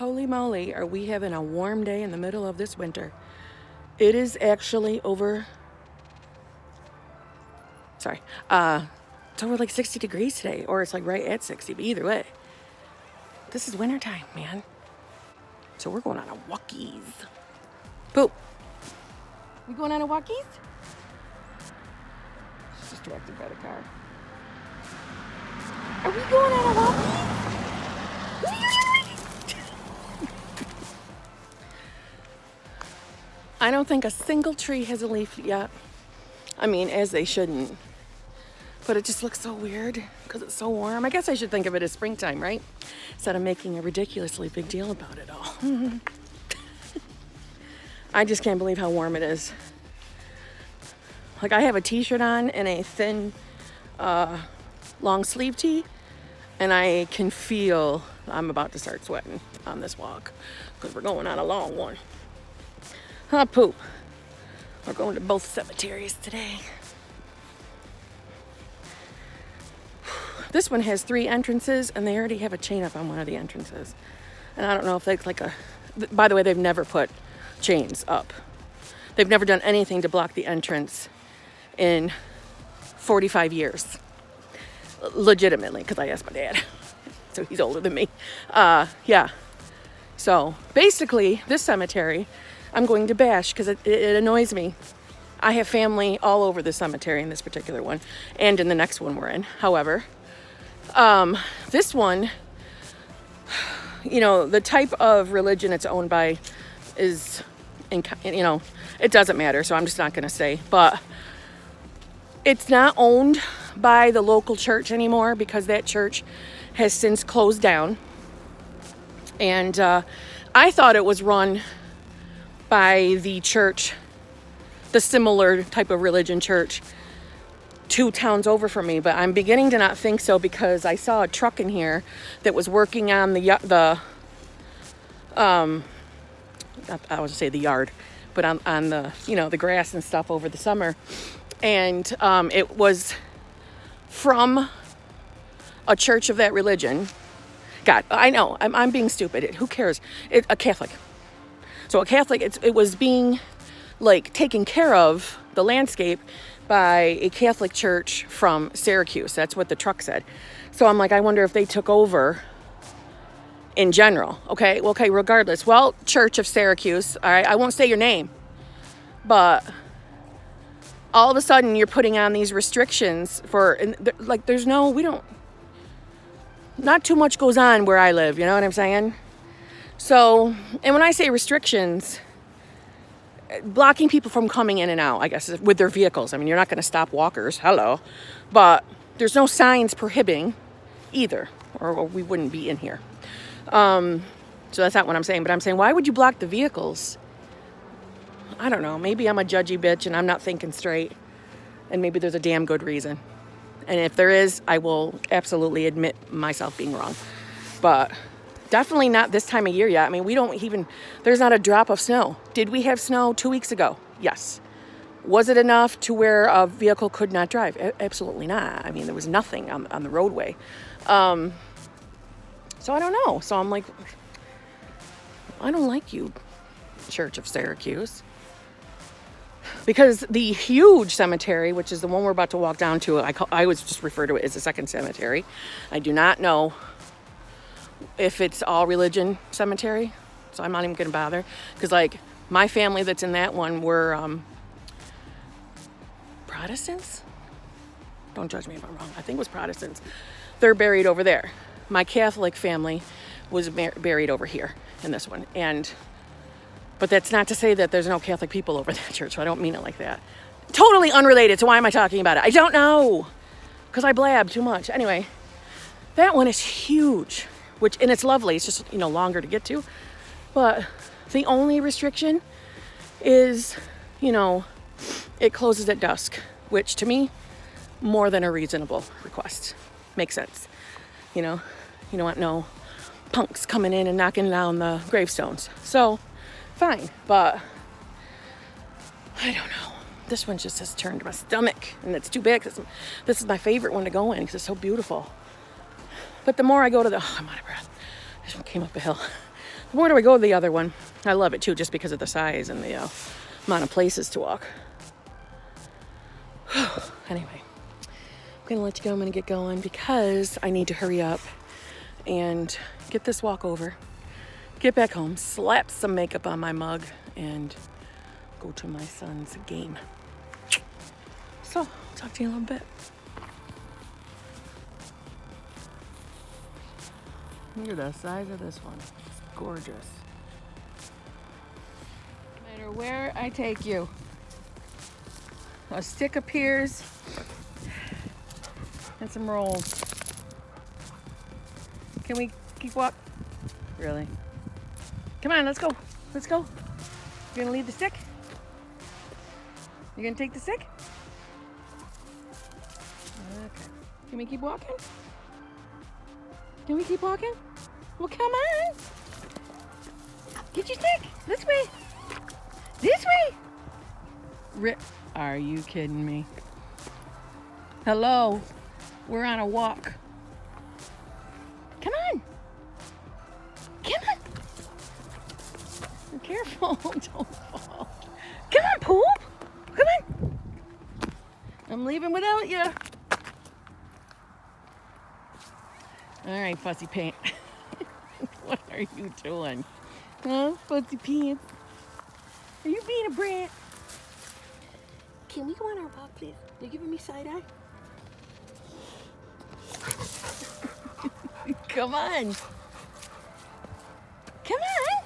Holy moly, are we having a warm day in the middle of this winter. It is actually it's over like 60 degrees today, or it's like right at 60, but either way, this is wintertime, man. So we're going on a Walkies. Poop. We going on a Walkies? She's distracted by the car. Are we going on a Walkies? I don't think a single tree has a leaf yet. I mean, as they shouldn't. But it just looks so weird because it's so warm. I guess I should think of it as springtime, right? Instead of making a ridiculously big deal about it all. I just can't believe how warm it is. Like, I have a t-shirt on and a thin long sleeve tee, and I can feel I'm about to start sweating on this walk because we're going on a long one. Poop. We're going to both cemeteries today. This one has 3 entrances, and they already have a chain up on one of the entrances. And I don't know if they by the way, they've never put chains up. They've never done anything to block the entrance in 45 years. Legitimately, because I asked my dad. So he's older than me. Yeah. So basically, this cemetery, I'm going to bash because it annoys me. I have family all over the cemetery in this particular one and in the next one we're in. However, this one, the type of religion it's owned by is, it doesn't matter. So I'm just not going to say, but it's not owned by the local church anymore because that church has since closed down. And I thought it was run by the church, the similar type of religion church 2 towns over from me, but I'm beginning to not think so because I saw a truck in here that was working on I would say the yard, but on the, the grass and stuff over the summer. And it was from a church of that religion. God, I know, I'm being stupid. Who cares? A Catholic. So a Catholic, it was being taken care of, the landscape, by a Catholic church from Syracuse. That's what the truck said. So I'm like, I wonder if they took over in general. Okay, regardless. Well, Church of Syracuse, all right, I won't say your name, but all of a sudden you're putting on these restrictions not too much goes on where I live, you know what I'm saying? So, and when I say restrictions, blocking people from coming in and out, I guess, with their vehicles. I mean, you're not going to stop walkers, hello, but there's no signs prohibiting either, or we wouldn't be in here. So that's not what I'm saying, but I'm saying, why would you block the vehicles? I don't know, maybe I'm a judgy bitch and I'm not thinking straight, and maybe there's a damn good reason. And if there is, I will absolutely admit myself being wrong. But definitely not this time of year yet. I mean, there's not a drop of snow. Did we have snow 2 weeks ago? Yes. Was it enough to where a vehicle could not drive? Absolutely not. I mean, there was nothing on the roadway. So I don't know. So I'm like, I don't like you, Church of Syracuse. Because the huge cemetery, which is the one we're about to walk down to, I always just refer to it as the second cemetery. I do not know if it's all religion cemetery, so I'm not even going to bother. Because, my family that's in that one were Protestants? Don't judge me if I'm wrong. I think it was Protestants. They're buried over there. My Catholic family was buried over here in this one. But that's not to say that there's no Catholic people over that church, so I don't mean it like that. Totally unrelated, so why am I talking about it? I don't know, because I blab too much. Anyway, that one is huge, and it's lovely. It's just, longer to get to. But the only restriction is, it closes at dusk, which to me, more than a reasonable request. Makes sense. You don't want no punks coming in and knocking down the gravestones. So, fine, but I don't know. This one just has turned my stomach, and it's too big. This is my favorite one to go in because it's so beautiful. But the more I go to I'm out of breath. This one came up a hill. Where do I go with the other one? I love it too, just because of the size and the amount of places to walk. Anyway, I'm gonna let you go. I'm gonna get going because I need to hurry up and get this walk over, get back home, slap some makeup on my mug, and go to my son's game. So, I'll talk to you in a little bit. Look at the size of this one. It's gorgeous. No matter where I take you, a stick appears and some rolls. Can we keep walking? Really? Come on, let's go. Let's go. You're gonna leave the stick? You're gonna take the stick? Okay. Can we keep walking? Can we keep walking? Well, come on. Get your stick. This way. This way. Are you kidding me? Hello. We're on a walk. Come on. Come on. Be careful. Don't fall. Come on, Poop. Come on. I'm leaving without you. All right, Fussy Pants. What are you doing? Huh, Fussy Pants? Are you being a brat? Can we go on our walk, please? You're giving me side eye? Come on. Come on.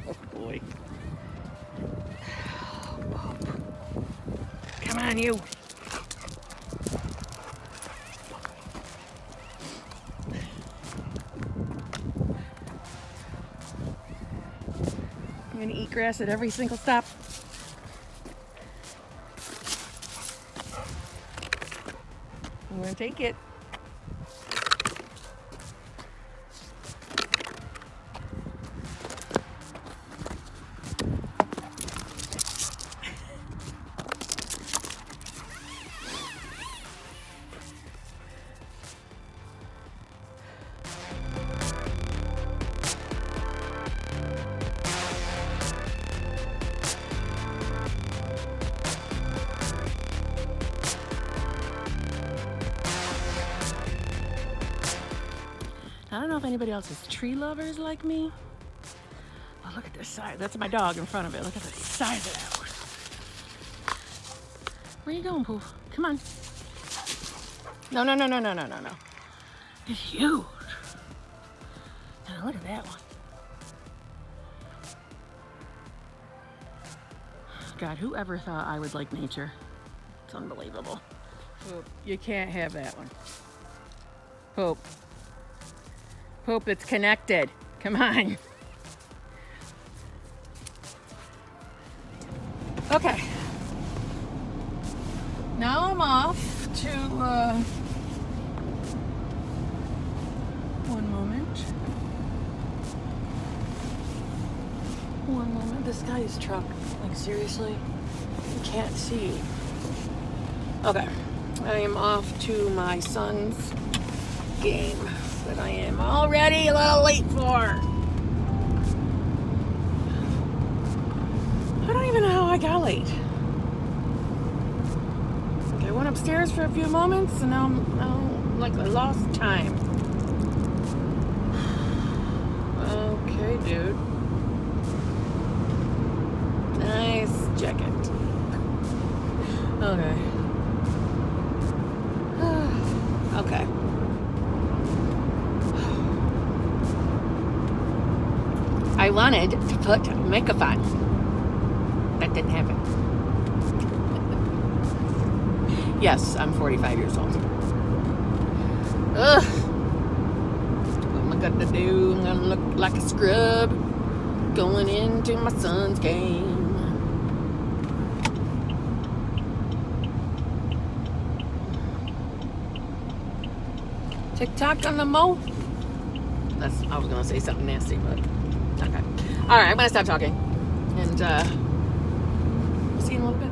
Oh, boy. Come on, you. I'm gonna eat grass at every single stop. I'm gonna take it. I don't know if anybody else is tree lovers like me. Oh, look at this size. That's my dog in front of it. Look at the size of that one. Where you going, Pooh? Come on. No. It's huge. Now look at that one. God, whoever thought I would like nature? It's unbelievable. Poop, you can't have that one. Poop. Poop, it's connected. Come on. Okay. Now I'm off to, one moment. One moment. This guy's truck, like seriously, you can't see. Okay. I am off to my son's game that I am already a little late for. I don't even know how I got late. Okay, I went upstairs for a few moments and now I'm like I lost time. Okay, dude. Nice jacket. Okay. Okay. I wanted to put makeup on. That didn't happen. Yes, I'm 45 years old. Ugh. What am I gonna do? I'm gonna look like a scrub going into my son's game. TikTok on the mo. I was gonna say something nasty, but okay. All right, I'm gonna stop talking, and see you in a little bit.